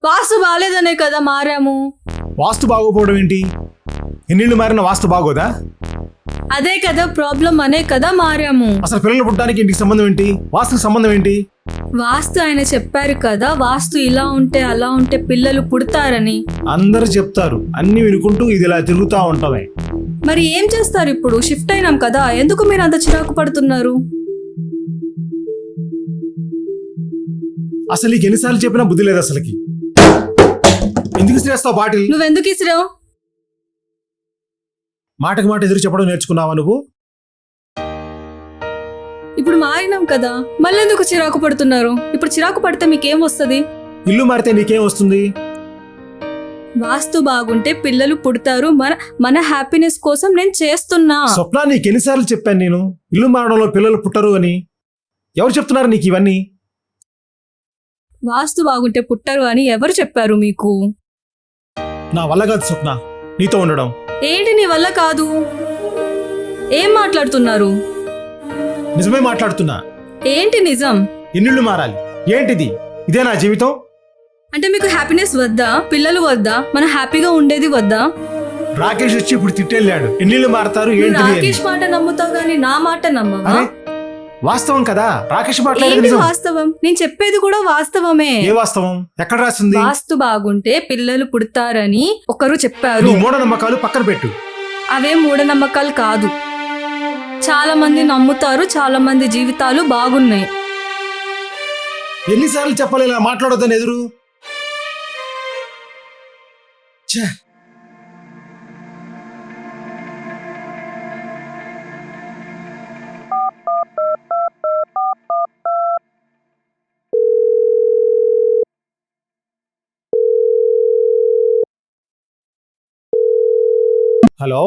వాస్తు బాలేదనే కదా మారాము. వాస్తు బాగోపోవడం ఏంటి? ఎన్నిళ్ళు మారిన వాస్తు బాగోదా? అదే కదా ప్రాబ్లం అనే కదా మారాము. అసలు పిల్లలు పుట్టడానికి ఇంటికి సంబంధం ఏంటి? వాస్తుకి సంబంధం ఏంటి? వాస్తు ఆయన చెప్పారు కదా, వాస్తు ఇలా ఉంటే అలా ఉంటే పిల్లలు పుడతారని. అందరూ చెప్తారు, అన్ని వినుకుంటూ ఇది ఇలా తిరుగుతా ఉంటామే. మరి ఏం చేస్తారు ఇప్పుడు? షిఫ్ట్ అయినాం కదా, ఎందుకు మీరు అంత చిరాకు పడుతున్నారు? అసలు నీకు ఎన్నిసార్లు చెప్పినా బుద్ధి లేదు అసలుకి. ఎందుకు ఇసిరేస్తావు బాటిల్? నువ్వెందుకు ఇసిరావు? మాటకి మాట ఎదురు చెప్పడం నేర్చుకున్నావా నువ్వు? ఇప్పుడు మారినాం కదా, మళ్ళెందుకు చిరాకు పడుతున్నారు? ఇప్పుడు చిరాకు పడితే మీకేం వస్తుంది? ఇల్లు మారితే నీకేం వస్తుంది? వాస్తు బాగుంటే పిల్లలు పుడతారు. మన హ్యాపీనెస్ కోసం నేను చేస్తున్నా. స్వప్న, నీకు ఎన్నిసార్లు చెప్పాను నేను ఇల్లు మారడంలో పిల్లలు పుట్టరు అని? ఎవరు చెప్తున్నారు నీకు ఇవన్నీ? వాస్తు బాగుంటే పుట్టరు అని ఎవరు చెప్పారు మీకు? నా వల్ల కాదు స్వప్న నీతో ఉండడం. ఏంటి నీ వల్ల కాదు? ఏం మాట్లాడుతున్నారు? నిజమే మాట్లాడుతున్నా. ఏంటి నిజం? ఎన్నిళ్ళు మారాలి? ఏంటిది? ఇదే నా జీవితం? అంటే మీకు హ్యాపీనెస్ వద్దా? పిల్లలు వద్దా? మన హ్యాపీగా ఉండేది వద్దా? రాకేష్ వచ్చి ఇప్పుడు తిట్టెళ్ళాడు, ఎన్నిళ్ళు మారతారు ఏంటిది అని. రాకేష్ మాట నమ్ముతావు గానీ నా మాట నమ్మవా? అరే, వాస్తవం కదా, రాకేష్ మాట్లాడేది ఏంటి నిజం. వాస్తవం? నేను చెప్పేది కూడా వాస్తవమే. ఏ వాస్తవం? ఎక్కడ రాసింది? వాస్తు బాగుంటే పిల్లలు పుడతారని ఒకరు చెప్పారు. నీ మూఢనమ్మకాలు పక్కన పెట్టు. అవే మూఢనమ్మకాలు కాదు. చాలా మంది నమ్ముతారు, చాలా మంది జీవితాలు బాగున్నాయి. ఎన్నిసార్లు చెప్పాలి ఇలా మాట్లాడొద్దని ఎదురు? ఛే! హలో